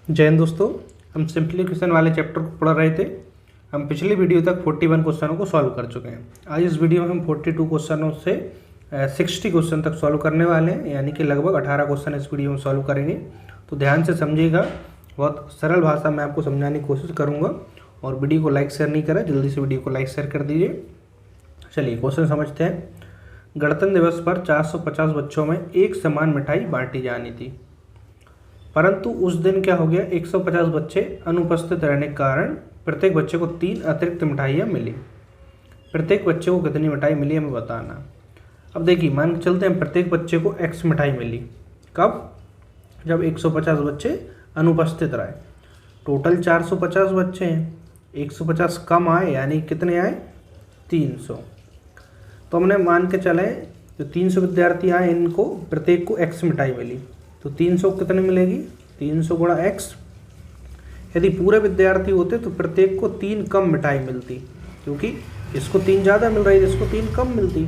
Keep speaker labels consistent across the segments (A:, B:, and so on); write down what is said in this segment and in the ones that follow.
A: जय हिंद दोस्तों। हम सिंप्लीफिकेशन वाले चैप्टर को पढ़ रहे थे। हम पिछली वीडियो तक 41 क्वेश्चनों को सॉल्व कर चुके हैं। आज इस वीडियो में हम 42 क्वेश्चनों से 60 क्वेश्चन तक सॉल्व करने वाले हैं, यानी कि लगभग 18 क्वेश्चन इस वीडियो में सॉल्व करेंगे। तो ध्यान से समझिएगा, बहुत सरल भाषा में आपको समझाने की कोशिश करूँगा। और वीडियो को लाइक शेयर नहीं करें, जल्दी से वीडियो को लाइक शेयर कर दीजिए। चलिए क्वेश्चन समझते हैं। गणतंत्र दिवस पर 450 बच्चों में एक समान मिठाई बांटी जानी थी, परंतु उस दिन क्या हो गया, 150 बच्चे अनुपस्थित रहने के कारण प्रत्येक बच्चे को 3 अतिरिक्त मिठाइयाँ मिली। प्रत्येक बच्चे को कितनी मिठाई मिली हमें बताना। अब देखिए, मान के चलते हैं प्रत्येक बच्चे को x मिठाई मिली। कब? जब 150 बच्चे अनुपस्थित रहे। टोटल 450 बच्चे हैं, 150 कम आए, यानी कितने आए? 300। तो हमने मान के चले जो 300 विद्यार्थी आए, इनको प्रत्येक को x मिठाई मिली। तो 300 कितने मिलेगी? 300 गुणा x। यदि पूरे विद्यार्थी होते तो प्रत्येक को 3 कम मिठाई मिलती, क्योंकि इसको 3 ज़्यादा मिल रही है, इसको 3 कम मिलती।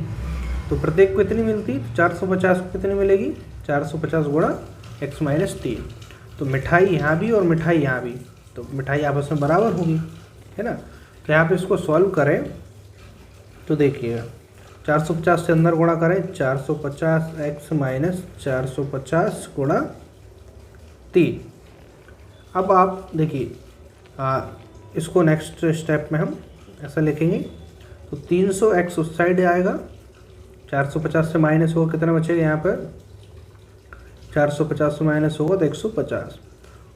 A: तो प्रत्येक को इतनी मिलती, 450 को कितनी मिलेगी? 450 गुणा x माइनस 3। तो मिठाई यहाँ भी और मिठाई यहाँ भी, तो मिठाई आपस में बराबर होगी, है ना। तो यहाँ पे इसको सॉल्व करें तो देखिएगा, 450 से अंदर गुणा करें, 450 x माइनस 450 गुणा 3। अब आप देखिए, इसको नेक्स्ट स्टेप में हम ऐसा लिखेंगे। तो 300x उस साइड आएगा, 450 से माइनस होगा, कितना बचेगा यहाँ पर? 450 से माइनस होगा तो 150,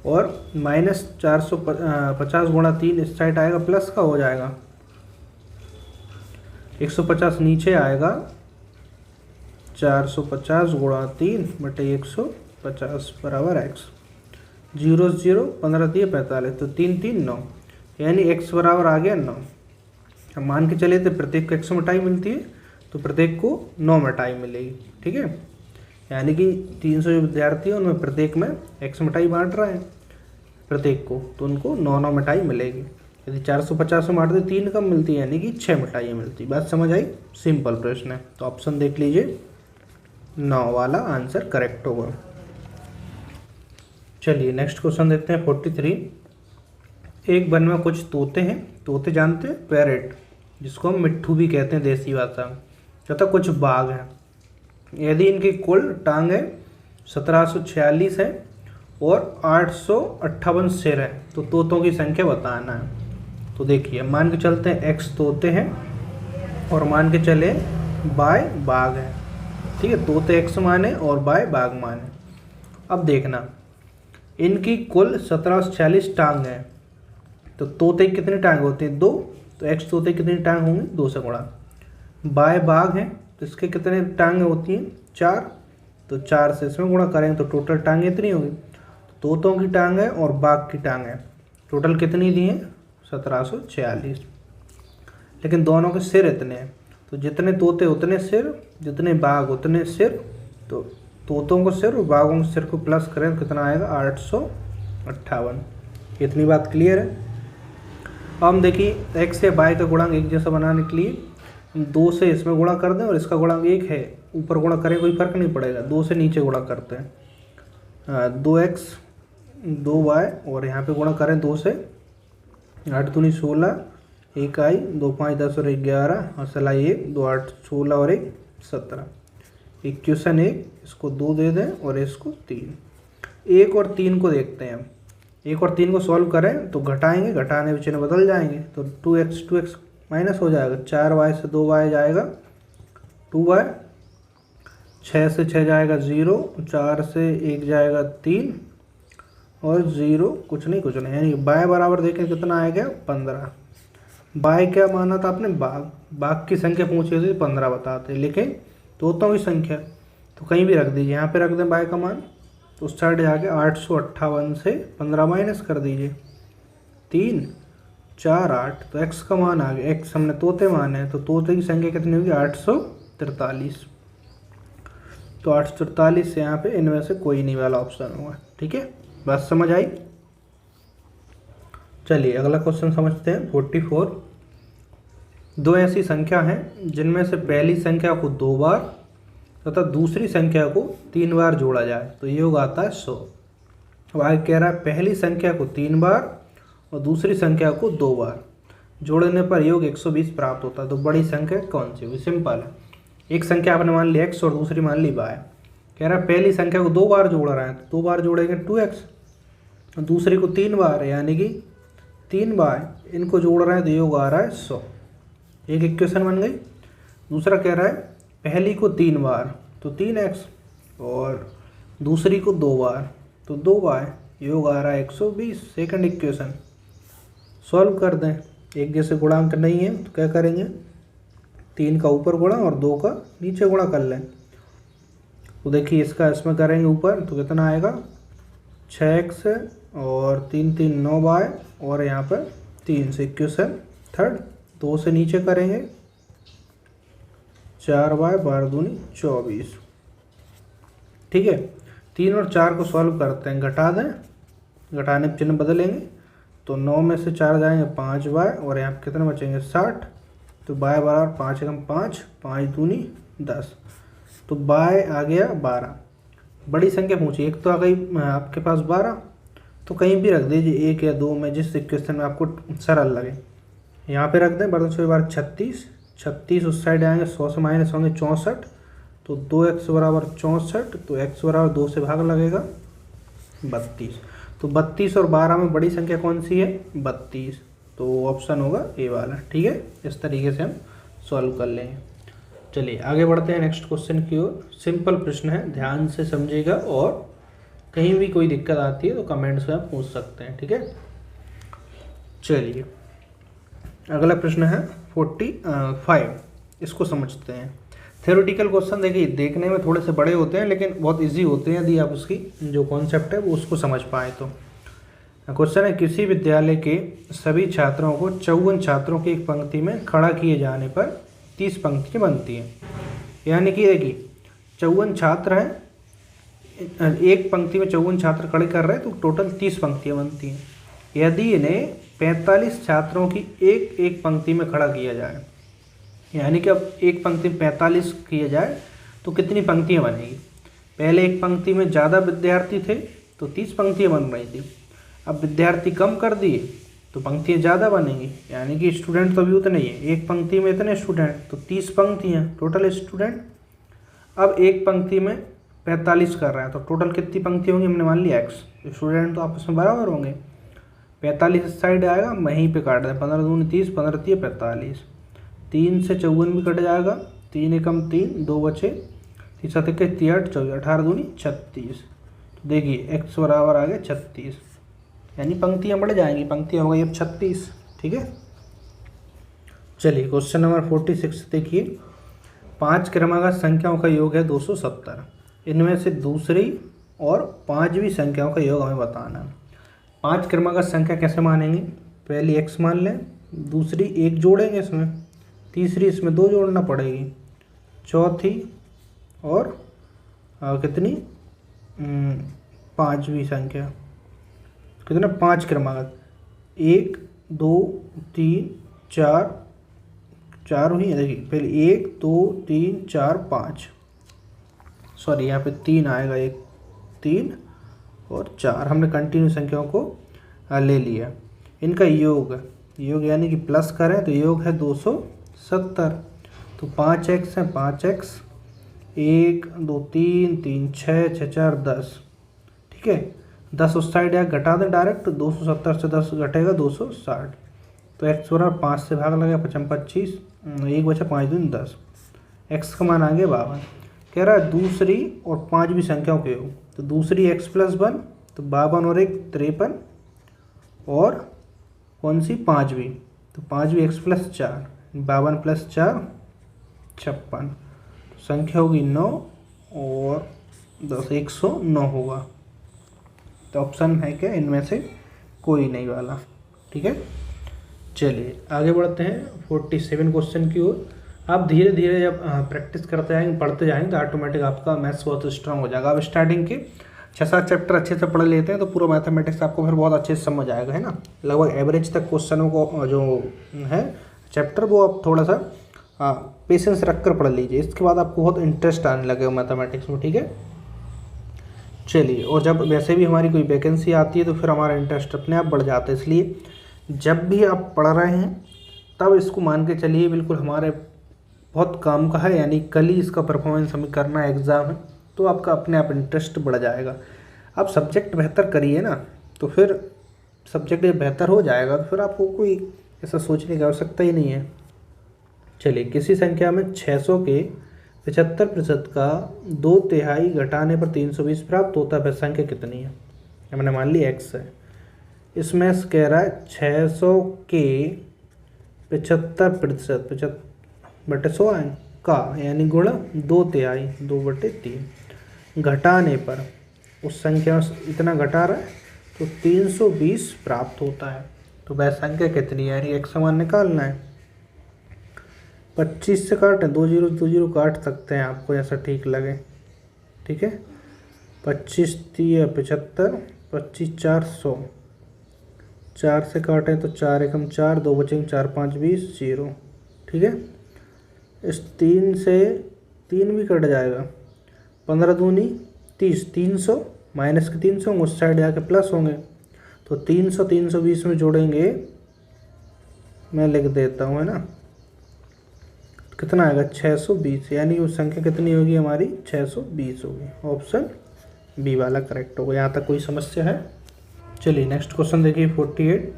A: और माइनस 450 गुणा 3 इस साइड आएगा, प्लस का हो जाएगा। 150 नीचे आएगा, 450 गुणा 3 बटे 150 बराबर x। 0 0 15 दिए 45, तो 3 3 9, यानी x बराबर आ गया 9। हम मान के चले थे प्रत्येक को 100 मिठाई मिलती है, तो प्रत्येक को 9 मिठाई मिलेगी, ठीक है। यानी कि 300 जो विद्यार्थी हैं उनमें प्रत्येक में 100 मिठाई बांट रहे हैं प्रत्येक को, तो उनको 9 मिठाई मिलेगी। यदि 450 में बांट दे 3 कम मिलती है, यानी कि 6 मिठाइयाँ मिलती। बात समझ आई? सिंपल प्रश्न है। तो ऑप्शन देख लीजिए, 9 वाला आंसर करेक्ट होगा। चलिए नेक्स्ट क्वेश्चन देखते हैं 43। एक वन में कुछ तोते हैं, तोते जानते हैं, पैरेट, जिसको हम मिट्ठू भी कहते हैं देसी भाषा में, तथा कुछ बाघ हैं। यदि इनकी कुल टांगें 1746 है और 858 सिर है, तो तोतों की संख्या बताना है। तो देखिए, मान के चलते हैं x तोते हैं और मान के चले y बाघ है, ठीक है। तोते x माने और y बाघ माने। अब देखना, इनकी कुल 1746 टांग है, तो तोते कितनी टांग होती हैं? 2। तो x तोते कितनी टांग होंगी? 2 से गुणा। y बाघ है, तो इसके कितने टांगें होती हैं? 4। तो 4 से इसमें गुणा करेंगे तो टोटल टांगें इतनी होगी। तोतों की टांग है और बाघ की टांग है, टोटल कितनी दी हैं? 1746। लेकिन दोनों के सिर इतने हैं, तो जितने तोते उतने सिर, जितने बाघ उतने सिर। तो तोतों को सिर और बाघों के सिर को प्लस करें तो कितना आएगा? 858। इतनी बात क्लियर है। अब हम देखिए, x या y का गुणांक एक जैसा बनाने के लिए हम 2 से इसमें गुणा कर दें, और इसका गुणांक 1 है, ऊपर गुणा करें कोई फर्क नहीं पड़ेगा। 2 से नीचे गुणा करते हैं, 2x 2y, और यहाँ पे गुणा करें 2 से, 8 दूनी 16, 1 आई, 2 5 10 और 1 11, और सलाई 1 2 8 16 और 1 17। इक्वेशन 1, इसको 2 दे दें और इसको 3। 1 और 3 को देखते हैं हम। 1 और 3 को सॉल्व करें तो घटाएंगे, घटाने में चिन्ह बदल जाएंगे, तो 2x माइनस हो जाएगा। 4y से 2y जाएगा 2y, 6 से 6 जाएगा 0, 4 से 1 जाएगा 3, और 0 कुछ नहीं, यानी y बराबर देखें कितना आएगा? 15। y क्या माना था आपने? बाघ। बाघ की संख्या पूछी थी 15 बताते, लेकिन तोतों की संख्या तो कहीं भी रख दीजिए। यहाँ पे रख दें y का मान, तो उस साइड जाके 858 से 15 माइनस कर दीजिए, 3 4 8, तो x का मान आ गया। x हमने तोते माने हैं, तो तोते की संख्या कितनी होगी? 843। तो 843 से यहाँ पे इनमें से कोई नहीं वाला ऑप्शन होगा, ठीक है। बात समझ आई? चलिए अगला क्वेश्चन समझते हैं 44। 2 ऐसी संख्या हैं जिनमें से पहली संख्या को 2 बार तथा दूसरी संख्या को 3 बार जोड़ा जाए तो योग आता है 100। अब आगे कह रहा है पहली संख्या को 3 बार और दूसरी संख्या को 2 बार जोड़ने पर योग 120 प्राप्त होता है। तो बड़ी संख्या कौन सी होगी? सिंपल है, एक संख्या आपने मान ली x और दूसरी मान ली y। कह रहा है पहली संख्या को 2 बार जोड़ रहा है तो 2 बार जोड़ेंगे 2x, और दूसरी को 3 बार यानी कि 3y, इनको जोड़ रहे हैं तो योग आ रहा है 100। एक इक्वेशन बन गई। दूसरा कह रहा है पहली को 3 बार तो 3x और दूसरी को 2 बार तो 2y, योग आ रहा है 120। सेकंड इक्वेशन सॉल्व कर दें। एक जैसे गुणांक नहीं है तो क्या करेंगे, 3 का ऊपर गुणा और 2 का नीचे गुणा कर लें। तो देखिए इसका इसमें करेंगे ऊपर तो कितना आएगा 6x और 3 3 9y और यहाँ पर 3 से इक्वेशन थर्ड। 2 से नीचे करेंगे 4y 12 दूनी 24। ठीक है, 3 और 4 को सॉल्व करते हैं, घटा दें, घटाने चिन्ह बदलेंगे तो 9 में से 4 जाएंगे 5y और यहाँ कितने बचेंगे 60। तो y बराबर 5 एकम 5, 5 दूनी 10, तो y आ गया 12। बड़ी संख्या पूछी, एक तो आ गई आपके पास 12, तो कहीं भी रख दीजिए 1 या 2 में, जिस इक्वेशन में आपको सरल लगे। यहाँ पे रख दें, बर्तन से बार 36, 36 उस साइड आएंगे 100 से माइनस होंगे 64, तो 2x बराबर 64, तो x बराबर 2 से भाग लगेगा 32। तो 32 और 12 में बड़ी संख्या कौन सी है 32, तो ऑप्शन होगा ए वाला। ठीक है, इस तरीके से हम सॉल्व कर लेंगे। चलिए आगे बढ़ते हैं नेक्स्ट क्वेश्चन की ओर। सिंपल प्रश्न है, ध्यान से समझिएगा और कहीं भी कोई दिक्कत आती है तो कमेंट्स में आप पूछ सकते हैं। ठीक है, चलिए अगला प्रश्न है 45, इसको समझते हैं। थ्योरेटिकल क्वेश्चन देखिए देखने में थोड़े से बड़े होते हैं लेकिन बहुत इजी होते हैं यदि आप उसकी जो कॉन्सेप्ट है वो उसको समझ पाए तो। क्वेश्चन है किसी विद्यालय के सभी छात्रों को 54 छात्रों की एक पंक्ति में खड़ा किए जाने पर 30 पंक्तियाँ बनती हैं। यानी कि देखिए 54 छात्र हैं, एक पंक्ति में 54 छात्र खड़े कर रहे हैं तो टोटल 30 पंक्तियाँ बनती हैं। यदि इन्हें 45 छात्रों की एक एक पंक्ति में खड़ा किया जाए, यानी कि अब एक पंक्ति में 45 किया जाए तो कितनी पंक्तियाँ बनेगी। पहले एक पंक्ति में ज़्यादा विद्यार्थी थे तो 30 पंक्तियाँ बन रही थी, अब विद्यार्थी कम कर दिए तो पंक्तियाँ ज़्यादा बनेंगी, यानी कि स्टूडेंट तो अभी उतने ही है, एक पंक्ति में इतने स्टूडेंट तो 30 पंक्तियाँ टोटल स्टूडेंट। अब एक पंक्ति में 45 कर रहे हैं तो टोटल कितनी पंक्ति होंगी, हमने मान लिया x, स्टूडेंट तो आपस में बराबर होंगे। 45 इस साइड आएगा, वहीं पे काट दें, 15 दूनी 30, 15 3 45, 3 से 54 भी कट जाएगा, 3 एकम 3, 2 बचे, 3 7 3 8 24, 18 दूनी 36। तो देखिए x बराबर आ गया 36, यानी पंक्तियाँ बढ़ जाएंगी, पंक्तियाँ हो गई अब 36। ठीक है, चलिए क्वेश्चन नंबर 46 देखिए। 5 क्रमागत संख्याओं का योग है 270, इनमें से दूसरी और 5वीं संख्याओं का योग हमें बताना है। 5 क्रमागत संख्या कैसे मानेंगे, पहली x मान लें, दूसरी 1 जोड़ेंगे इसमें, तीसरी इसमें 2 जोड़ना पड़ेगी, चौथी और कितनी 5वीं संख्या, कितना 5 क्रमागत, 1 2 3 4, 4 हुई है। देखिए पहले 1 2 3 4 5, सॉरी यहाँ पे 3 आएगा, 1 3 और 4, हमने कंटिन्यू संख्याओं को ले लिया। इनका योग यानी कि प्लस करें तो योग है 270, तो 5x है 5x, 1 2 3 3 6 6 4 10। ठीक है, 10 उस साइड या घटा दें डायरेक्ट, तो 270 से 10 घटेगा 260, तो x बराबर 5 से भाग लगा 5 25, 1 बचा 5 दूनी 10, x का मान आ गया 52। कह रहा है दूसरी और 5वीं संख्याओं के योग, तो दूसरी x + 1 तो 52 और 1 53, और कौन सी 5वीं, तो 5वीं x + 4, 52 + 4 56, संख्या होगी 9 और 10 109 होगा। तो ऑप्शन है क्या इनमें से कोई नहीं वाला। ठीक है, चलिए आगे बढ़ते हैं 47 क्वेश्चन की ओर। आप धीरे धीरे जब प्रैक्टिस करते जाएंगे, पढ़ते जाएंगे, तो ऑटोमेटिक आपका मैथ्स बहुत स्ट्रांग हो जाएगा। अब स्टार्टिंग के 6-7 चैप्टर अच्छे से पढ़ लेते हैं तो पूरा मैथमेटिक्स आपको फिर बहुत अच्छे से समझ आएगा, है ना। लगभग एवरेज तक क्वेश्चनों को जो है चैप्टर वो आप थोड़ा सा पेशेंस रख कर पढ़ लीजिए, इसके बाद आपको बहुत इंटरेस्ट आने लगेगा मैथमेटिक्स में। ठीक है, चलिए, और जब वैसे भी हमारी कोई वैकेंसी आती है तो फिर हमारा इंटरेस्ट अपने आप बढ़ जाता है। इसलिए जब भी आप पढ़ रहे हैं तब इसको मान के चलिए बिल्कुल हमारे बहुत काम का है, यानी कल ही इसका परफॉर्मेंस हमें करना है, एग्ज़ाम है, तो आपका अपने आप इंटरेस्ट बढ़ जाएगा। आप सब्जेक्ट बेहतर करिए ना, तो फिर सब्जेक्ट जब बेहतर हो जाएगा तो फिर आपको कोई ऐसा सोचने की आवश्यकता ही नहीं है। चलिए, किसी संख्या में 600 के 75% का 2/3 घटाने पर 320 प्राप्त होता है, वह संख्या कितनी है? हमने मान ली x है। इसमें कह रहा है 600 के 75%, 75/100 है का, यानी गुणा 2/3, 2/3 घटाने पर उस संख्या में इतना घटा रहा है तो 320 प्राप्त होता है। तो वह संख्या कितनी है, यानी x मान निकालना है। 25 से काटें, 2 जीरो 2 जीरो काट सकते हैं, आपको जैसा ठीक लगे, ठीक है। 25 3 75, 25 400, 4 से काटें तो 4 एकम 4, 2 बचेंगे 4 5 20 0, ठीक है। इस 3 से 3 भी कट जाएगा, 15 दूनी 30, 300 माइनस के 300 होंगे, उस साइड जाके प्लस होंगे, तो 300 320 में जोड़ेंगे, मैं लिख देता हूँ, है ना, कितना आएगा 620, यानी वो संख्या कितनी होगी हमारी 620 होगी। ऑप्शन बी वाला करेक्ट होगा। यहाँ तक कोई समस्या है? चलिए नेक्स्ट क्वेश्चन देखिए 48।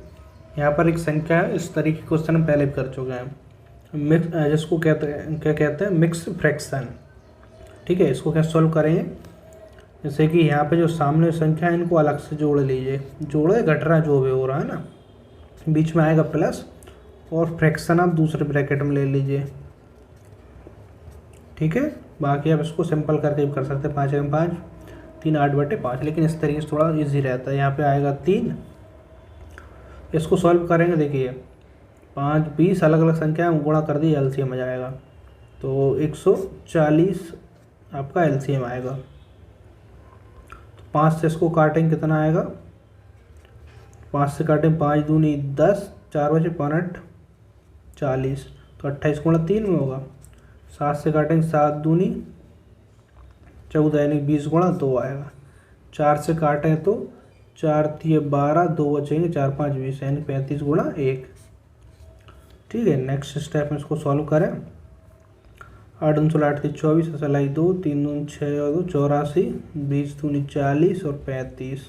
A: यहाँ पर एक संख्या है, इस तरीके के क्वेश्चन हम पहले भी कर चुके हैं, जिसको क्या कहते हैं, मिक्स फ्रैक्शन, ठीक है। इसको क्या सॉल्व करेंगे, जैसे कि यहाँ पे जो सामने संख्या है इनको अलग से जोड़ लीजिए, जोड़े घट रहा जो भी हो रहा है ना, बीच में आएगा प्लस, और फ्रैक्शन आप दूसरे ब्रैकेट में ले लीजिए, ठीक है। बाकी आप इसको सिंपल करके भी कर सकते हैं, 5 एकम 5, 3 8/5, लेकिन इस तरीके से थोड़ा इजी रहता है। यहाँ पे आएगा 3, इसको सॉल्व करेंगे, देखिए 5 20 अलग अलग संख्या गुणा कर दी, एलसीएम आ जाएगा, तो 140 आपका एलसीएम आएगा। तो 5 से इसको काटेंगे, कितना आएगा, 5 से काटें 5 दूनी 10, 4 बचे 5 8 40, तो 28 गुणा 3 में होगा। 7 से काटेंगे 7 दूनी 14, यानी 20 गुणा 2 आएगा। 4 से काटें तो 4 3 12, 2 बचेंगे 4 5 20, यानी 35 गुणा 1, ठीक है। नेक्स्ट स्टेप में इसको सॉल्व करें, 8 दूनी 16, 8 3 24, असलाई 2, 3 दूनी 6 और 2 84, 20 दूनी 40 और 35,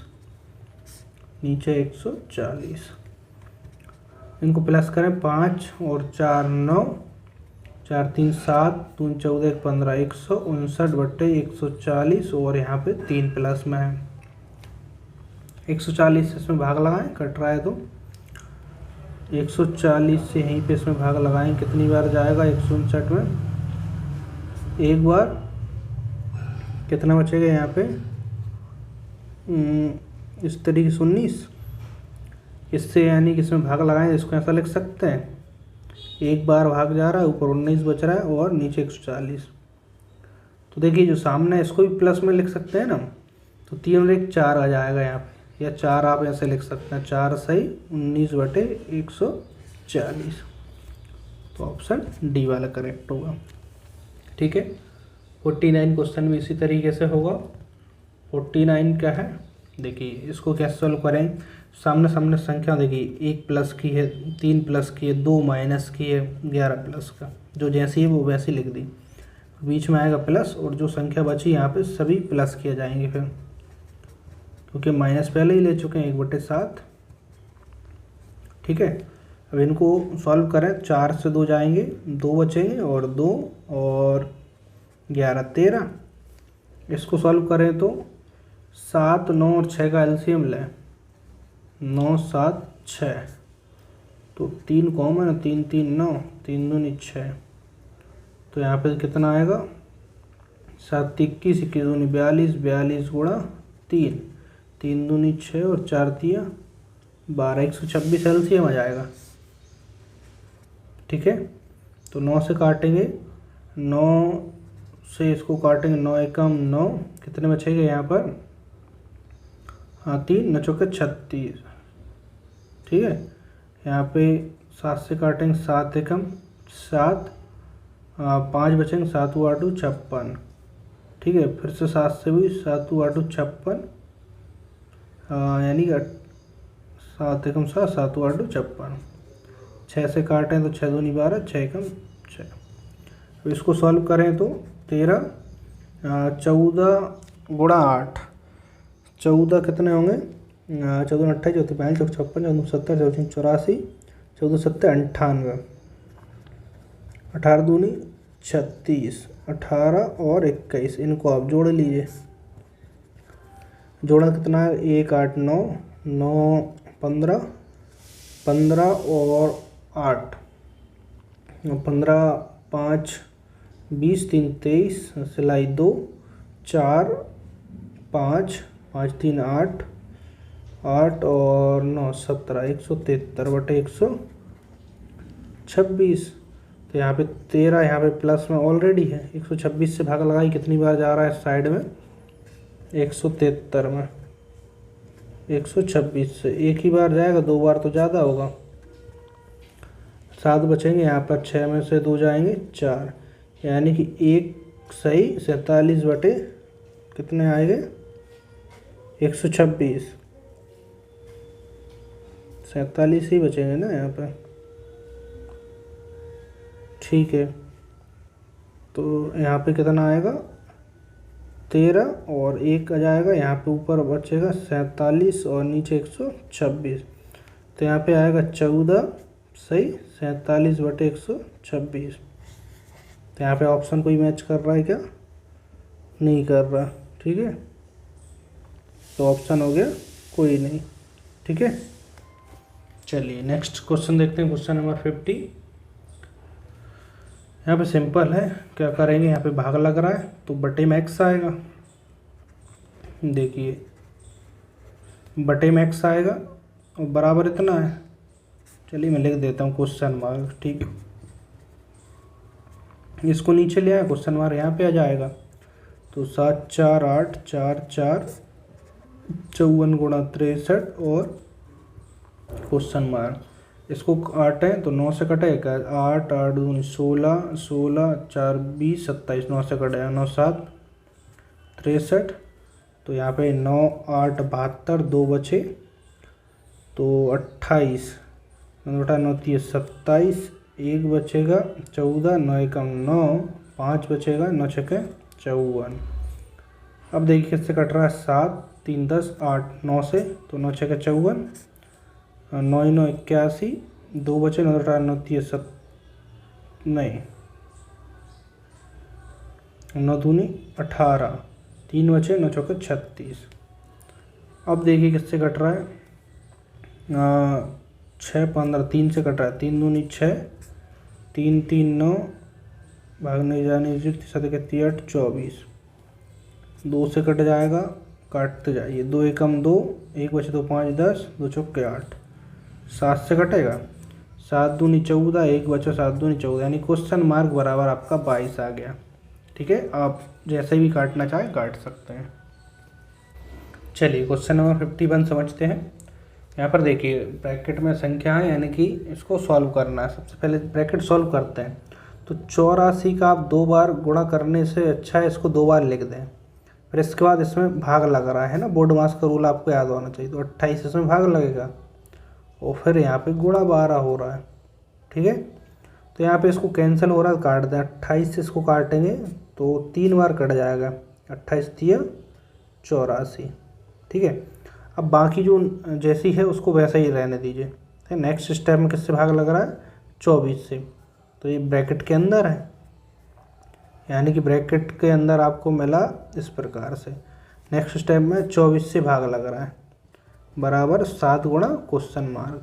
A: नीचे 140। इनको प्लस करें, 5 और 4 9, 4 3 7, 2 14 1 15, 159/140, और यहाँ पे 3 प्लस में है। 140 से इसमें भाग लगाएं, कट रहा है तो 140 से यहीं पे इसमें भाग लगाएं, कितनी बार जाएगा, 159 में एक बार, कितना बचेगा यहाँ पे, इस तरीके से 19, इससे यानी कि इसमें भाग लगाएं, इसको ऐसा लिख सकते हैं, एक बार भाग जा रहा है, ऊपर 19 बच रहा है और नीचे 140। तो देखिए जो सामने है इसको भी प्लस में लिख सकते हैं ना, तो 3 और 1 4 आ जाएगा यहाँ पे, या 4 आप ऐसे लिख सकते हैं, 4 सही 19/140, तो ऑप्शन डी वाला करेक्ट होगा, ठीक है। 49 क्वेश्चन भी इसी तरीके से होगा। 49 क्या है, देखिए इसको कैसे सॉल्व करें, सामने सामने संख्या देखिए, 1 प्लस की है, 3 प्लस की है, 2 माइनस की है, 11 प्लस का, जो जैसी है वो वैसी लिख दी, बीच में आएगा प्लस, और जो संख्या बची यहाँ पे सभी प्लस किए जाएंगे फिर, क्योंकि माइनस पहले ही ले चुके हैं, 1/7, ठीक है। अब इनको सॉल्व करें, 4 से 2 जाएंगे, 2 बचेंगे और 2 और 11 13। इसको सॉल्व करें तो 7 9 और 6 का एलसीएम लें, 9 7 6, तो 3 कॉमन है, 3 3 9, 3 दूनी 6, तो यहाँ पे कितना आएगा, 7 21, 21 दूनी 42, 42 गुणा 3, 3 दूनी 6 और 4 3 12, 126 एलसीएम आ जाएगा, ठीक है। तो 9 से काटेंगे, 9 से इसको काटेंगे, 9 एकम 9, कितने बचेंगे यहाँ पर, हाँ 3 9 चौके 36, ठीक है। यहाँ पे 7 से काटेंगे, 7 एकम 7, 5 बचेंगे, 7 8 56, ठीक है, फिर से 7 से भी 7 8 56, यानी कि 7 एकम 7, 7 8 56। 6 से काटें तो 6 दूनी 12, 6 एकम 6। अब इसको सॉल्व करें तो 13, 14 गुणा 8, 14 कितने होंगे, 14 28, 14 42, 56, 14 70, 14 84, 14 70 98, 18 दूनी 36, 18 और 21, इनको आप जोड़ लीजिए। जोड़ा कितना है, 1 8 9, 9 15, 15 और 8, 15 5 20, 3 23, सिलाई 2, 4 5, 5 3 8, 8 और 9 17, 173 बटे 126। तो यहाँ पे 13 यहाँ पे प्लस में ऑलरेडी है, 126 से भाग लगाई, कितनी बार जा रहा है साइड में, 173 में, 126 से एक ही बार जाएगा, 2 बार तो ज़्यादा होगा। 7 बचेंगे, यहाँ पर 6 में से 2 जाएंगे 4, यानी कि 1 सही 47 बटे कितने आएंगे, 126, 47 ही बचेंगे ना यहाँ पर। ठीक है, तो यहाँ पे कितना आएगा, 13 और 1 आ जाएगा, यहाँ पे ऊपर बचेगा 47 और नीचे 126, तो यहाँ पे आएगा 14 सही 47 बटे 126। तो यहाँ पे ऑप्शन कोई मैच कर रहा है क्या, नहीं कर रहा। ठीक है, तो ऑप्शन हो गया कोई नहीं। ठीक है, चलिए नेक्स्ट क्वेश्चन देखते हैं, क्वेश्चन नंबर 50। यहाँ पे सिंपल है, क्या करेंगे, यहाँ पे भाग लग रहा है तो बटे में x आएगा। देखिए बटे में x आएगा और बराबर इतना है, चलिए मैं लिख देता हूँ क्वेश्चन मार्क। ठीक है, इसको नीचे ले आया, क्वेश्चन मार्क यहाँ पे आ जाएगा, तो 7 4 8 4 4 54 गुणा 63 और क्वेश्चन मार्क। इसको काटें तो 9 से कटेगा, 8 8 दूनी 16, 16 4 20 27, 9 से कटेगा, 9 7 63, तो यहाँ पे 9 8 72, 2 बचे तो 28, 9 9 30 27, 1 बचेगा 14, 9 एकम 9, 5 बचेगा, 9 छके 54। अब देखिए किससे कट रहा है, 7 3 10 8 9 से, तो 9 छके 54, 9 9 81, 2 बचे, 9 9 30 नहीं 9 दूनी 18, 3 बचे, 9 चौके 36। अब देखिए किससे कट रहा है, 6 15, 3 से कट रहा है, 3 दूनी 6, 3 3 9, भागने जाने 7 8 24, 2 से कट जाएगा, काटते जाइए, 2 एकम 2, 1 बचे तो 5 10, 2 चौके 8, 7 से कटेगा, 7 दूनी 14, 1 बचा, 7 दूनी 14, यानी क्वेश्चन मार्क बराबर आपका 22 आ गया। ठीक है, आप जैसे भी काटना चाहें काट सकते हैं। चलिए क्वेश्चन नंबर 51 समझते हैं। यहाँ पर देखिए ब्रैकेट में संख्या है, यानी कि इसको सॉल्व करना है। सबसे पहले ब्रैकेट सॉल्व करते हैं, तो 84 का आप 2 बार गुणा करने से अच्छा है इसको 2 बार लिख दें। फिर इसके बाद इसमें भाग लग रहा है ना, बोर्ड मास का रूल आपको याद होना चाहिए, तो 28 इसमें भाग लगेगा और फिर यहाँ पे गुणा 12 हो रहा है। ठीक है, तो यहाँ पे इसको कैंसिल हो रहा है, काट दें, 28 से इसको काटेंगे तो 3 बार कट जाएगा, 28 3 84। ठीक है, अब बाकी जो जैसी है उसको वैसा ही रहने दीजिए। नेक्स्ट स्टेप में किससे भाग लग रहा है, 24 से, तो ये ब्रैकेट के अंदर है, यानी कि ब्रैकेट के अंदर आपको मिला इस प्रकार से। नेक्स्ट स्टेप में 24 से भाग लग रहा है, बराबर 7 गुणा क्वेश्चन मार्क।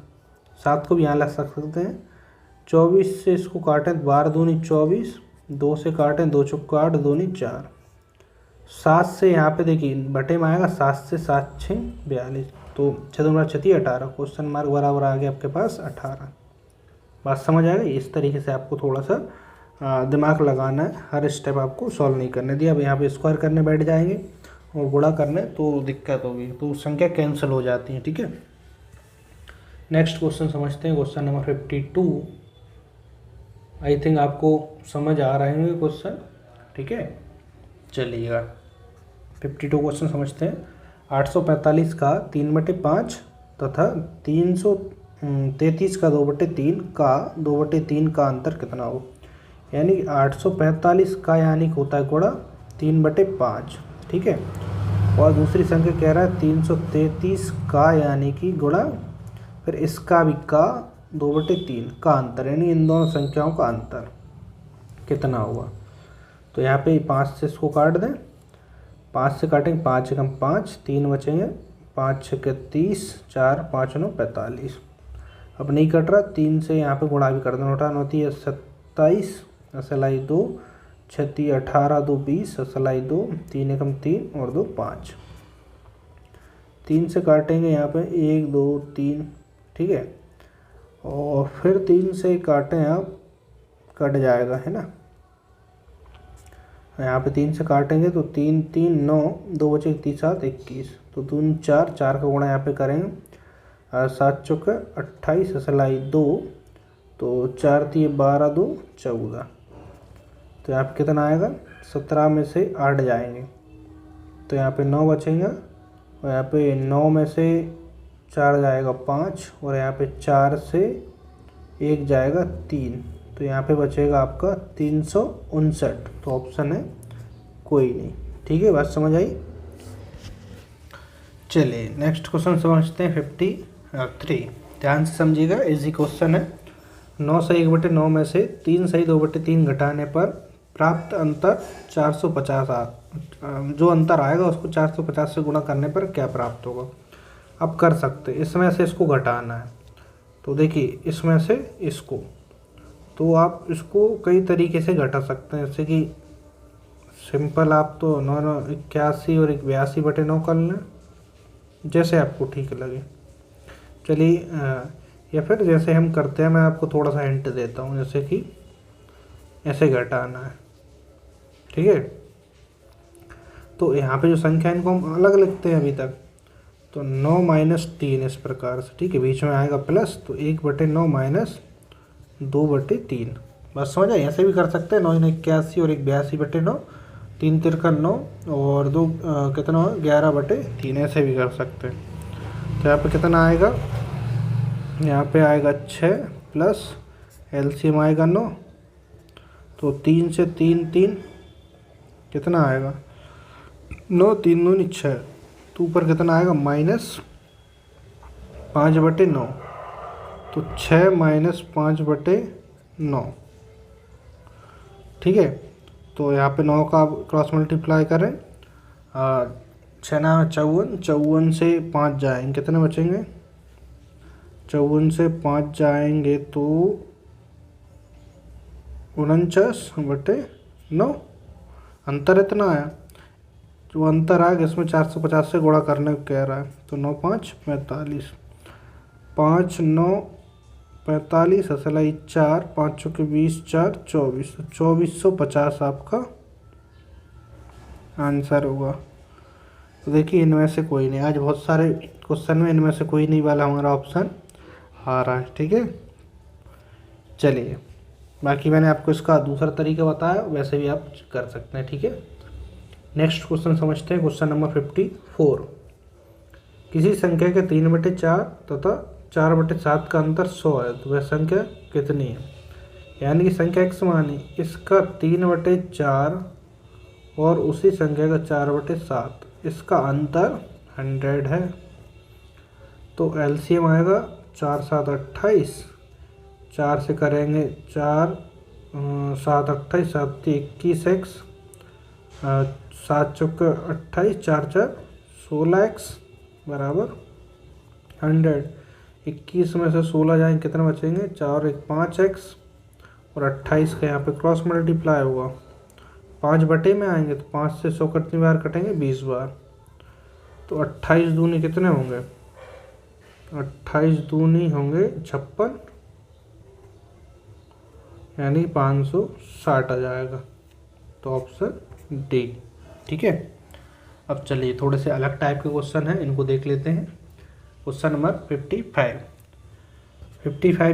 A: 7 को भी यहाँ लग सकते हैं, 24 से इसको काटें, 12 दूनी 24, 2 से काटें, 2 चौके 8, 2 दूनी 4, 7 से यहाँ पे देखिए बटे में आएगा, 7 से 7 6 42, तो 6 दूनी 36 18, क्वेश्चन मार्क बराबर आ गया आपके पास 18। बात समझ आएगा, इस तरीके से आपको थोड़ा सा दिमाग लगाना है, हर स्टेप आपको सॉल्व नहीं करने दिया। अब यहाँ पे स्क्वायर करने बैठ जाएंगे और गुणा करने तो दिक्कत होगी, तो संख्या कैंसिल हो जाती है। ठीक है, नेक्स्ट क्वेश्चन समझते हैं, क्वेश्चन नंबर 52। आई थिंक आपको समझ आ रहे होंगे क्वेश्चन। ठीक है, चलिएगा 52 क्वेश्चन समझते हैं। 845 का 3/5 तथा 333 का 2/3 का 2/3 का अंतर कितना हो। यानी 845 का यानी होता है गुणा 3/5, ठीक है। और दूसरी संख्या कह रहा है 333 का यानी कि गुणा फिर इसका भी का 2/3 का अंतर, यानी इन दोनों संख्याओं का अंतर कितना हुआ। तो यहाँ पे 5 से इसको काट दें, 5 से काटेंगे 5 एकम 5, 3 बचेंगे, 5 छक्के 30, 4 5 9 45। अब नहीं कट रहा, 3 से यहाँ पे गुणा भी कर देना, 8 9 है 27, असलाई 2, 36 18 2 20, असलाई 2, 3 एकम 3 और 2 5। 3 से काटेंगे यहाँ पे 1 2 3, ठीक है। और फिर 3 से काटें आप, कट जाएगा है ना। यहाँ पे 3 से काटेंगे तो 3 3 9, 2 बचे 30 7 21, तो 2 4 4 का गुणा यहाँ पे करेंगे, 7 चौके 28, असलाई 2, तो 4 3 12 2 14। तो यहाँ पे कितना आएगा, 17 में से 8 जाएंगे तो यहाँ पे 9 बचेंगे, और यहाँ पे 9 में से 4 जाएगा 5, और यहाँ पे 4 से 1 जाएगा 3, तो यहाँ पे बचेगा आपका 359। तो ऑप्शन है कोई नहीं, ठीक है। बात समझ आई। चलिए नेक्स्ट क्वेश्चन समझते हैं 53। ध्यान से समझिएगा, इजी क्वेश्चन है। 9 से 1/9 में से 3 सही 2/3 घटाने पर प्राप्त अंतर 450 जो अंतर आएगा उसको 450 से गुणा करने पर क्या प्राप्त होगा। अब कर सकते, इसमें से इसको घटाना है, तो देखिए इसमें से इसको, तो आप इसको कई तरीके से घटा सकते हैं। जैसे कि सिंपल आप तो 9 9 81 और 82/9 कर लें, जैसे आपको ठीक लगे। चलिए या फिर जैसे हम करते हैं, मैं आपको थोड़ा सा हिंट देता हूँ, जैसे कि ऐसे घटाना है, ठीक है। तो यहाँ पे जो संख्या इनको हम अलग लिखते हैं अभी तक, तो 9 - 3 इस प्रकार से, ठीक है। बीच में आएगा प्लस, तो 1/9 माइनस 2/3। बस समझ आए। ऐसे भी कर सकते हैं, 9 81 और 82/9, 3 तिरका 9 और 2 कितना हो 11/3, ऐसे भी कर सकते हैं। तो यहाँ पे कितना आएगा, यहाँ पे आएगा 6 प्लस एलसीएम आएगा 9, तो 3 से 3 3 कितना आएगा 9, 3 दूनी 6, तो ऊपर कितना आएगा -5/9, तो 6 - 5/9, ठीक है। तो यहाँ पे 9 का क्रॉस मल्टीप्लाई करें, 6 9 54, 54 से 5 जाएंगे कितने बचेंगे, 54 से 5 जाएंगे तो 49/9। अंतर इतना आया, जो अंतर आएगा इसमें 450 से गुणा करने को कह रहा है, तो 9 5 45, 5 9 45, असलाई 4, 5 चौके 20, 4 24, तो 2450 आपका आंसर होगा। तो देखिए इनमें से कोई नहीं, आज बहुत सारे क्वेश्चन में इनमें से कोई नहीं वाला हमारा ऑप्शन आ रहा है, ठीक है। चलिए बाकी मैंने आपको इसका दूसरा तरीका बताया, वैसे भी आप कर सकते हैं, ठीक है। नेक्स्ट क्वेश्चन समझते हैं, क्वेश्चन नंबर 54। किसी संख्या के 3/4 तथा 4/7 का अंतर 100 है, तो वह संख्या कितनी है। यानी कि संख्या x मानी, इसका 3/4 और उसी संख्या का 4/7, इसका अंतर 100 है। तो एलसीएम आएगा 4 7 28, 4 से करेंगे 4 7 28, 7 21x, 7 चौके 28, 4 4 16x बराबर 100। 21 में से 16 जाएंगे कितने बचेंगे, 4 1 5x, और 28 का यहाँ पे क्रॉस मल्टीप्लाई होगा, 5 बटे में आएंगे तो 5 से 100 कितनी बार कटेंगे, 20 बार। तो 28 दूनी कितने होंगे, 28 दूनी होंगे 56, यानी 560 आ जाएगा। तो ऑप्शन डी, ठीक है। अब चलिए थोड़े से अलग टाइप के क्वेश्चन हैं, इनको देख लेते हैं। क्वेश्चन नंबर 55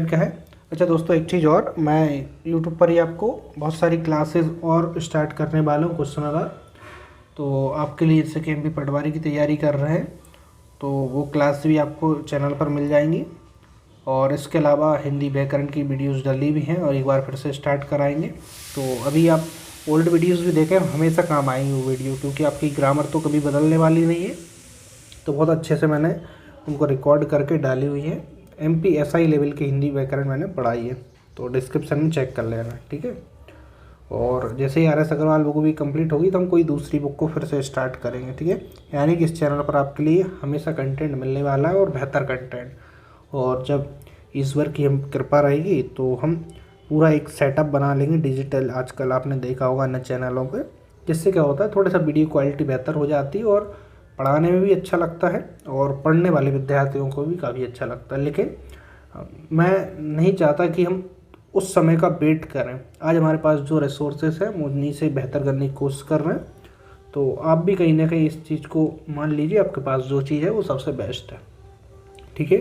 A: क्या है। अच्छा दोस्तों एक चीज़ और, मैं यूट्यूब पर ही आपको बहुत सारी क्लासेस और स्टार्ट करने वाला हूँ कुछ समय बाद। तो आपके लिए जैसे कि हम भी पटवारी की तैयारी कर रहे हैं, तो वो क्लास भी आपको चैनल पर मिल जाएंगी। और इसके अलावा हिंदी व्याकरण की वीडियोस डली भी हैं और एक बार फिर से स्टार्ट कराएंगे। तो अभी आप ओल्ड वीडियोस भी देखें, हमेशा काम आएंगी वो वीडियो, क्योंकि आपकी ग्रामर तो कभी बदलने वाली नहीं है। तो बहुत अच्छे से मैंने उनको रिकॉर्ड करके डाली हुई है। MPSI लेवल की हिंदी व्याकरण मैंने पढ़ाई है, तो डिस्क्रिप्शन में चेक कर लेना, ठीक है। और जैसे ही RS अग्रवाल बुक भी कंप्लीट होगी तो हम कोई दूसरी बुक को फिर से स्टार्ट करेंगे, ठीक है। यानी कि इस चैनल पर आपके लिए हमेशा कंटेंट मिलने वाला है और बेहतर कंटेंट। और जब ईश्वर की हम कृपा रहेगी तो हम पूरा एक सेटअप बना लेंगे डिजिटल। आजकल आपने देखा होगा अन्य चैनलों पे, जिससे क्या होता है थोड़ा सा वीडियो क्वालिटी बेहतर हो जाती है और पढ़ाने में भी अच्छा लगता है और पढ़ने वाले विद्यार्थियों को भी काफ़ी अच्छा लगता है। लेकिन मैं नहीं चाहता कि हम उस समय का वेट करें। आज हमारे पास जो रिसोर्सेस हैं हम उन्हीं से बेहतर करने की कोशिश कर रहे हैं। तो आप भी कहीं ना कहीं इस चीज़ को मान लीजिए, आपके पास जो चीज़ है वो सबसे बेस्ट है, ठीक है।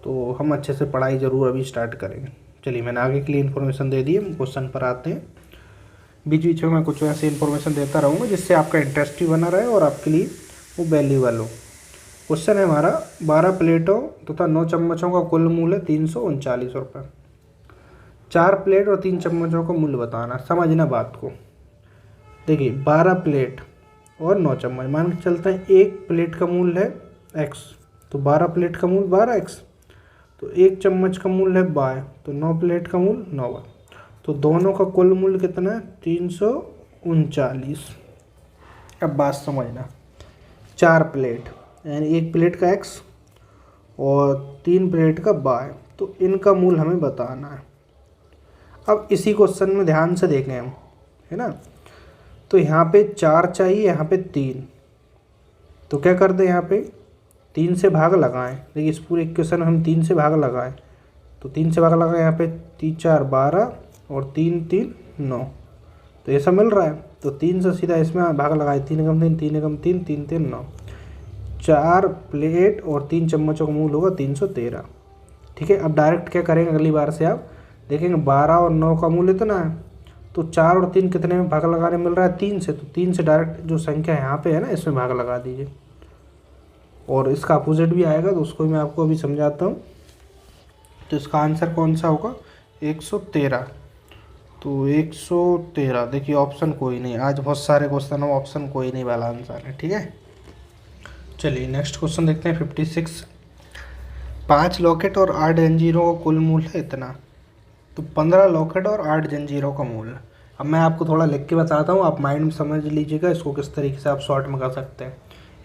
A: तो हम अच्छे से पढ़ाई ज़रूर अभी स्टार्ट करेंगे। चलिए, मैंने आगे के लिए इन्फॉर्मेशन दे दी है, हम क्वेश्चन पर आते हैं। बीच बीच में मैं कुछ ऐसे इन्फॉर्मेशन देता रहूँगा जिससे आपका इंटरेस्ट भी बना रहे और आपके लिए वो वैल्यूबल हो। क्वेश्चन है हमारा, 12 प्लेटों तथा 9 चम्मचों का कुल मूल्य 339 रुपये। 4 प्लेट और 3 चम्मचों का मूल्य बताना। समझना बात को, देखिए 12 प्लेट और 9 चम्मच, मान के चलते हैं एक प्लेट का मूल्य है x, तो 12 प्लेट का मूल्य 12x, तो एक चम्मच का मूल्य है y, तो 9 प्लेट का मूल्य 9y, तो दोनों का कुल मूल्य कितना है 339। अब बात समझना, 4 प्लेट यानी एक प्लेट का x और 3 प्लेट का y, तो इनका मूल्य हमें बताना है। अब इसी क्वेश्चन में ध्यान से देखें हम, है ना, तो यहाँ पे 4 चाहिए, यहाँ पे 3, तो क्या कर दें, यहाँ पे 3 से भाग लगाएं। देखिए इस पूरे इक्वेशन में हम 3 से भाग लगाएं, तो 3 से भाग लगाएं, यहाँ पे 3 4 12 और 3 3 9, तो ऐसा मिल रहा है। तो 3 से सीधा इसमें भाग लगाए, 3 एकम 3 3 एकम 3 3 3 9, 4 प्लेट और 3 चम्मचों का मूल्य होगा 313, ठीक है। अब डायरेक्ट क्या करेंगे, अगली बार से आप देखेंगे 12 और 9 का मूल्य इतना है, तो 4 और 3 कितने में भाग लगाने मिल रहा है 3 से, तो 3 से डायरेक्ट जो संख्या यहाँ पे है ना इसमें भाग लगा दीजिए। और इसका अपोजिट भी आएगा, तो उसको मैं आपको अभी समझाता हूँ। तो इसका आंसर कौन सा होगा 113, तो 113। देखिए ऑप्शन कोई नहीं, आज बहुत सारे क्वेश्चन हो ऑप्शन कोई नहीं वाला आंसर है, ठीक है। चलिए नेक्स्ट क्वेश्चन देखते हैं 56। 5 लॉकेट और 8 जंजीरों का कुल मूल्य है इतना, तो 15 लॉकेट और 8 जंजीरों का मूल्य। अब मैं आपको थोड़ा लिख के बताता हूँ, आप माइंड में समझ लीजिएगा इसको किस तरीके से आप शॉर्ट में कर सकते हैं।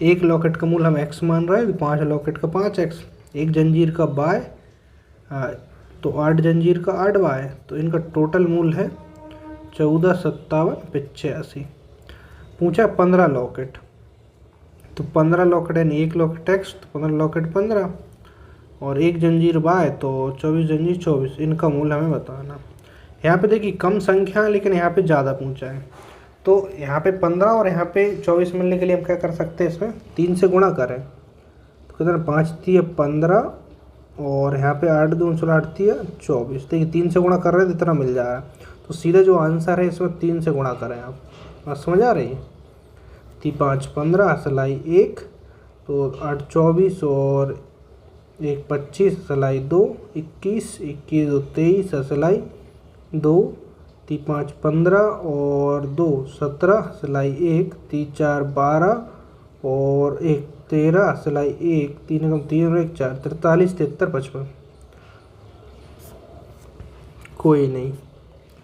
A: एक लॉकेट का मूल्य हम x मान रहे हैं, तो 5 लॉकेट का 5x, एक जंजीर का y, तो 8 जंजीर का 8y, तो इनका टोटल मूल्य है 14 57 85। पूछा 15 लॉकेट, तो 15 लॉकेट यानी एक लॉकेट x, तो 15 लॉकेट 15 और एक जंजीर y, तो 24 जंजीर 24, इनका मूल्य हमें बताना। यहाँ पे देखिए कम संख्या है लेकिन यहाँ पे ज़्यादा पूछा है, तो यहाँ पे 15 और यहाँ पे 24 मिलने के लिए हम क्या कर सकते हैं, इसमें 3 से गुणा करें, तो कितना 5 3 15 और यहाँ पे 8 2 16 8 3 24। देखिए 3 से गुणा कर रहे हैं तो इतना मिल जा रहा है, तो सीधा जो आंसर है इसमें 3 से गुणा करें। आप बात समझ आ रही है। 5 15 सिलाई 1, तो 8 24 और 1 25 सिलाई 2 21 21 2 23 सिलाई 2, 5 15 और 2 17 सिलाई 1, 3 4 12 और 1 13 सिलाई 1, 3 एकम 3 और 1 4, 43 73 55। कोई नहीं,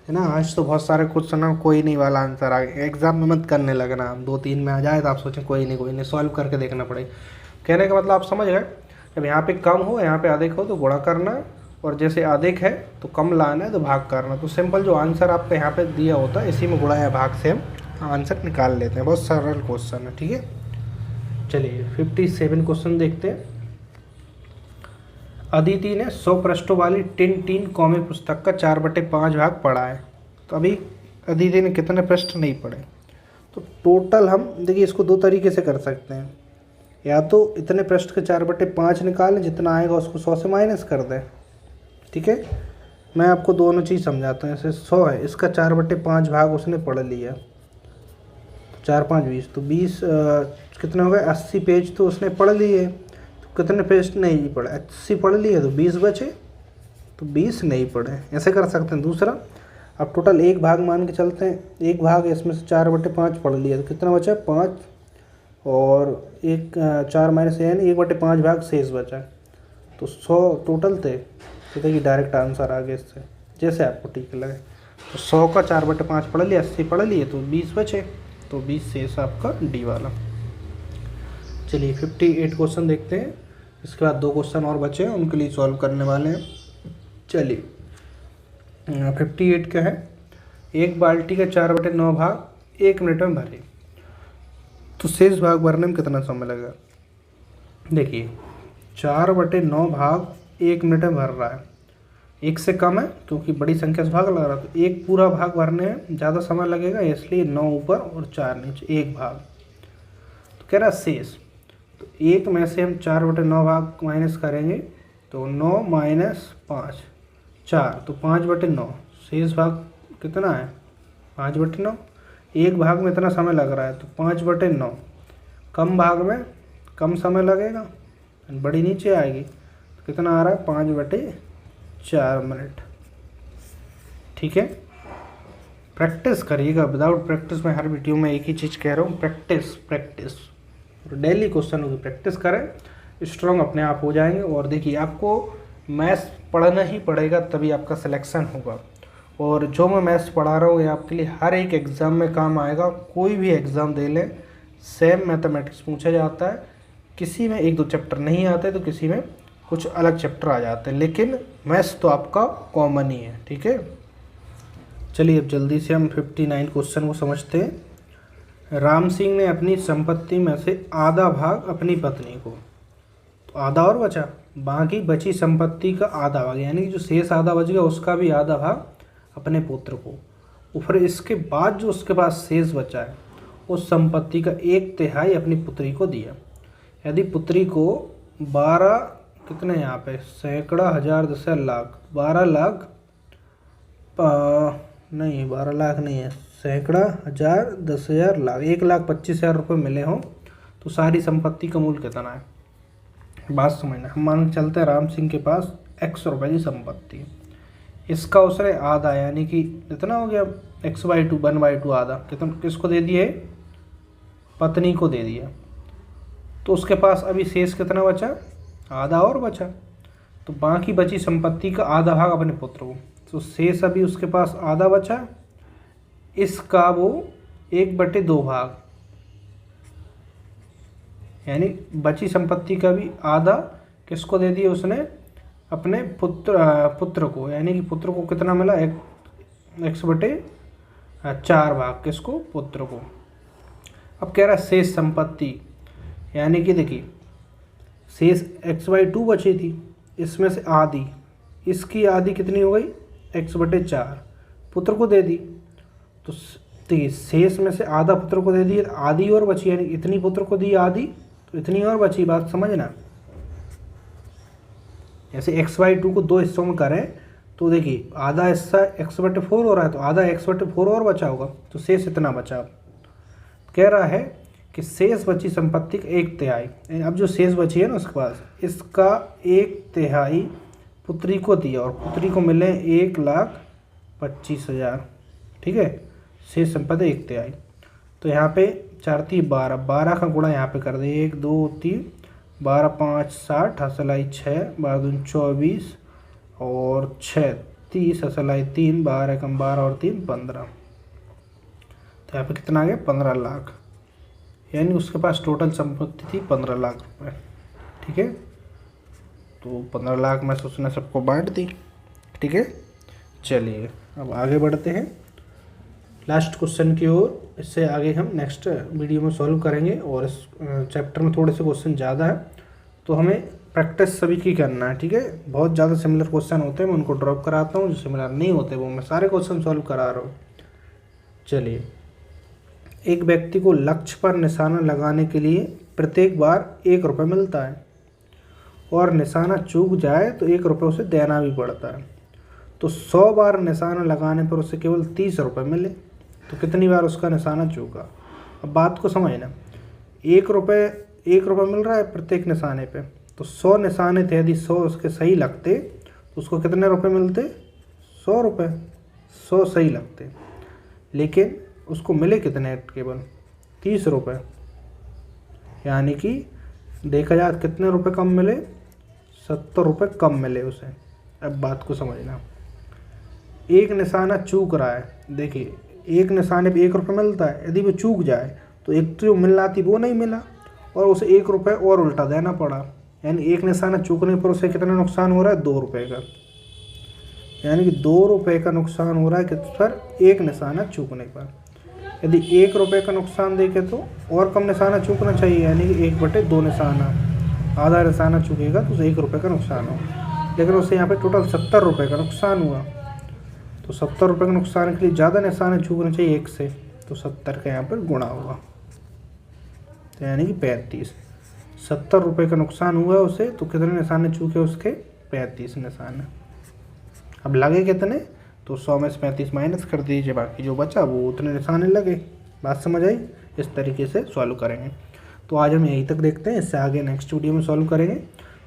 A: है ना। आज तो बहुत सारे क्वेश्चन है कोई नहीं वाला आंसर आ गया। एग्जाम में मत करने लगना, 2 3 में आ जाए तो आप सोचें कोई नहीं सॉल्व करके देखना पड़ेगा। कहने का मतलब आप समझ गए। जब यहाँ पे कम हो यहाँ पे अधिक हो तो गुणा करना है, और जैसे अधिक है तो कम लाना है तो भाग करना। तो सिंपल जो आंसर आपको यहाँ पे दिया होता है इसी में गुणा या भाग से हम आंसर निकाल लेते हैं। बहुत सरल क्वेश्चन है, ठीक है। चलिए 57 क्वेश्चन देखते हैं। अदिति ने 100 पृष्ठों वाली टिन कॉमिक पुस्तक का 4/5 भाग पढ़ा है। तो अभी अदिति ने कितने पृष्ठ नहीं पढ़े, तो टोटल हम देखिए इसको 2 तरीके से कर सकते हैं। या तो इतने पृष्ठ के 4/5 निकालें, जितना आएगा उसको 100 से माइनस कर दें, ठीक है। मैं आपको दोनों चीज़ समझाता हूँ। जैसे 100 है, इसका 4/5 भाग उसने पढ़ लिया, 4 5 20, तो 20 कितना हो गया 80 पेज तो उसने पढ़ लिए, तो कितने पेज नहीं पढ़े, 80 पढ़ लिए तो 20 बचे, तो 20 नहीं पढ़े। ऐसे कर सकते हैं। दूसरा, अब टोटल एक भाग मान के चलते हैं, एक भाग इसमें से 4/5 पढ़ लिया तो कितना बचा 5, और एक 4 माइनस यानी 1/5 भाग शेष बचा, तो 100 टोटल थे। तो देखिए डायरेक्ट आंसर आ गया इससे, जैसे आपको ठीक लगे। तो 100 का 4/5 पढ़ लिया, 80 पढ़ लिए तो 20 बचे, तो 20 शेष आपका डी वाला। चलिए 58 क्वेश्चन देखते हैं, इसके बाद 2 क्वेश्चन और बचे हैं, उनके लिए सॉल्व करने वाले हैं। चलिए 58 क्या है, एक बाल्टी का 4/9 भाग 1 मिनट में भरे, तो शेष भाग भरने में कितना समय लगेगा। देखिए 4/9 भाग 1 मिनट में भर रहा है, 1 से कम है क्योंकि बड़ी संख्या से भाग लग रहा है, तो 1 पूरा भाग भरने में ज़्यादा समय लगेगा, इसलिए 9 ऊपर और 4 नीचे, 1 भाग। तो कह रहा शेष, तो 1 में से हम 4/9 भाग माइनस करेंगे, तो 9 माइनस 5 4, तो 5/9, शेष भाग कितना है 5/9। 1 भाग में इतना समय लग रहा है, तो 5/9, कम भाग में कम समय लगेगा, बड़ी नीचे आएगी, तो कितना आ रहा है 5/4 मिनट। ठीक है, प्रैक्टिस करिएगा, विदाउट प्रैक्टिस में हर वीडियो में एक ही चीज़ कह रहा हूँ, प्रैक्टिस प्रैक्टिस। डेली क्वेश्चनों की प्रैक्टिस करें, स्ट्रॉन्ग अपने आप हो जाएंगे। और देखिए आपको मैथ्स पढ़ना ही पड़ेगा, तभी आपका सिलेक्शन होगा। और जो मैं मैथ्स पढ़ा रहा हूँ ये आपके लिए हर एक एग्ज़ाम में काम आएगा। कोई भी एग्ज़ाम दे लें, सेम मैथमेटिक्स पूछा जाता है, किसी में 1 2 चैप्टर नहीं आते, तो किसी में कुछ अलग चैप्टर आ जाते हैं, लेकिन मैथ्स तो आपका कॉमन ही है। ठीक है, चलिए अब जल्दी से हम 59 क्वेश्चन को समझते हैं। राम सिंह ने अपनी संपत्ति में से आधा भाग अपनी पत्नी को, तो आधा और बचा, बाकी बची संपत्ति का आधा भाग, यानी कि जो शेष आधा बच गया उसका भी आधा भाग अपने पुत्र को, और फिर इसके बाद जो उसके पास शेष बचा है उस संपत्ति का 1/3 अपनी पुत्री को दिया। यदि पुत्री को 12 कितने यहाँ पे सैकड़ा हजार 10,000 लाख 12 लाख नहीं 12 लाख नहीं है, सैकड़ा हजार 10,000 लाख 1,25,000 रुपये मिले हों, तो सारी संपत्ति का मूल्य कितना है। बात समझना, हम मान के चलते हैं राम सिंह के पास x रुपये की संपत्ति, इसका उसने आधा यानी कि कितना हो गया x/2 1/2 आधा कितना किसको दे दिए, पत्नी को दे दिया। तो उसके पास अभी शेष कितना बचा, आधा और बचा, तो बाकी बची संपत्ति का आधा भाग अपने पुत्र को, तो शेष अभी उसके पास आधा बचा, इसका वो 1/2 भाग, यानी बची संपत्ति का भी आधा किसको दे दिया उसने, अपने पुत्र को, यानी कि पुत्र को कितना मिला, x/4 भाग किसको, पुत्र को। अब कह रहा है शेष संपत्ति, यानी कि देखिए शेष x/2 बची थी, इसमें से आधी, इसकी आधी कितनी हो गई x/4 पुत्र को दे दी, तो देखिए शेष में से आधा पुत्र को दे दी, आधी और बची, यानी इतनी पुत्र को दी आधी, तो इतनी और बची। बात समझना, जैसे x/2 को 2 हिस्सों में करें तो देखिए आधा हिस्सा x/4 हो रहा है, तो आधा x/4 और बचा होगा, तो शेष इतना बचा। कह रहा है कि शेष बची संपत्ति का 1/3, अब जो शेष बची है ना उसके पास, इसका 1/3 पुत्री को दिया, और पुत्री को मिले 1,25,000। ठीक है, शेष संपत्ति 1/3, तो यहाँ पे 4 3 12, 12 का गुणा यहाँ पे कर दे, 1 2 3 12 5 60 हसलाई 6 12 दूनी 24 और 6 30 हसलाई 3 12 कम 12 और 3 15, तो यहाँ पे कितना आ गया 15 लाख, यानी उसके पास टोटल संपत्ति थी 15 लाख रुपए। ठीक है, तो 15 लाख में से उसने सबको बांट दी। ठीक है, चलिए अब आगे बढ़ते हैं लास्ट क्वेश्चन की ओर। इससे आगे हम नेक्स्ट वीडियो में सॉल्व करेंगे, और इस चैप्टर में थोड़े से क्वेश्चन ज़्यादा है, तो हमें प्रैक्टिस सभी की करना है। ठीक है, बहुत ज़्यादा सिमिलर क्वेश्चन होते हैं, मैं उनको ड्रॉप कराता हूँ, जो सिमिलर नहीं होते वो मैं सारे क्वेश्चन सॉल्व करा रहा हूँ। चलिए, एक व्यक्ति को लक्ष्य पर निशाना लगाने के लिए प्रत्येक बार 1 रुपये मिलता है, और निशाना चूक जाए तो 1 रुपये उसे देना भी पड़ता है। तो 100 बार निशाना लगाने पर उसे केवल 30 रुपये मिले, तो कितनी बार उसका निशाना चूका। अब बात को समझना, 1 रुपये मिल रहा है प्रत्येक निशाने पे, तो 100 निशाने थे, यदि 100 उसके सही लगते तो उसको कितने रुपए मिलते? 100 रुपये। 100 सही लगते, लेकिन उसको मिले कितने? केवल 30 रुपये। यानी कि देखा जाए कितने रुपए कम मिले? 70 रुपये कम मिले उसे। अब बात को समझना, एक निशाना चूक रहा है, देखिए एक निशाने पे 1 रुपये मिलता है, यदि वो चूक जाए तो एक तो जो मिलना थी वो नहीं मिला और उसे 1 रुपये और उल्टा देना पड़ा। यानी एक निशाना चूकने पर उसे कितना नुकसान हो रहा है? 2 रुपये का। यानी कि 2 रुपये का नुकसान हो रहा है किस पर? एक निशाना चूकने पर। यदि 1 रुपये का नुकसान देखे तो और कम निशाना चूकना चाहिए, यानी कि 1/2 निशाना, आधा निशाना चूकेगा तो उसे 1 रुपये का नुकसान हो, लेकिन उसे यहाँ पे टोटल 70 रुपये का नुकसान हुआ। तो 70 रुपये के नुकसान के लिए ज़्यादा निशाने चूकने चाहिए 1 से, तो 70 का यहाँ पर गुणा होगा, तो यानी कि 35। 70 रुपये का नुकसान हुआ उसे, तो कितने निशाने चूके उसके? 35 निशाने। अब लगे कितने? तो 100 में से 35 माइनस कर दीजिए, बाकी जो बचा वो उतने निशाने लगे। बात समझ आई? इस तरीके से सॉल्व करेंगे। तो आज हम यहीं तक देखते हैं, इससे आगे नेक्स्ट वीडियो में सॉल्व करेंगे।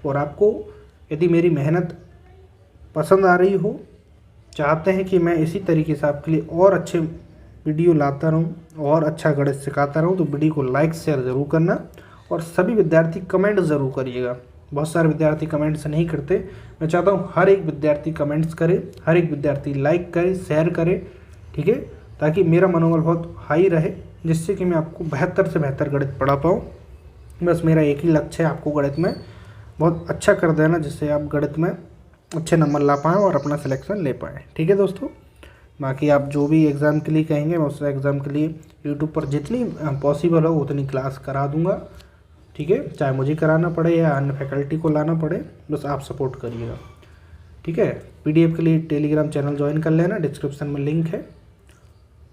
A: और आपको यदि मेरी मेहनत पसंद आ रही हो, चाहते हैं कि मैं इसी तरीके से आपके लिए और अच्छे वीडियो लाता रहूं और अच्छा गणित सिखाता रहूं, तो वीडियो को लाइक शेयर ज़रूर करना और सभी विद्यार्थी कमेंट ज़रूर करिएगा। बहुत सारे विद्यार्थी कमेंट्स नहीं करते, मैं चाहता हूं हर एक विद्यार्थी कमेंट्स करे, हर एक विद्यार्थी लाइक करे, शेयर करे, ठीक है, ताकि मेरा मनोबल बहुत हाई रहे, जिससे कि मैं आपको बेहतर से बेहतर गणित पढ़ा पाऊँ। बस मेरा एक ही लक्ष्य है, आपको गणित में बहुत अच्छा कर देना, जिससे आप गणित में अच्छे नंबर ला पाएँ और अपना सिलेक्शन ले पाएँ। ठीक है दोस्तों, बाकी आप जो भी एग्ज़ाम के लिए कहेंगे मैं उस एग्ज़ाम के लिए यूट्यूब पर जितनी पॉसिबल हो उतनी क्लास करा दूंगा, ठीक है, चाहे मुझे कराना पड़े या अन्य फैकल्टी को लाना पड़े, बस आप सपोर्ट करिएगा। ठीक है, PDF के लिए टेलीग्राम चैनल ज्वाइन कर लेना, डिस्क्रिप्शन में लिंक है।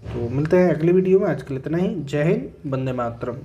A: तो मिलते हैं अगली वीडियो में, आज के लिए इतना ही। जय हिंद, वंदे मातरम।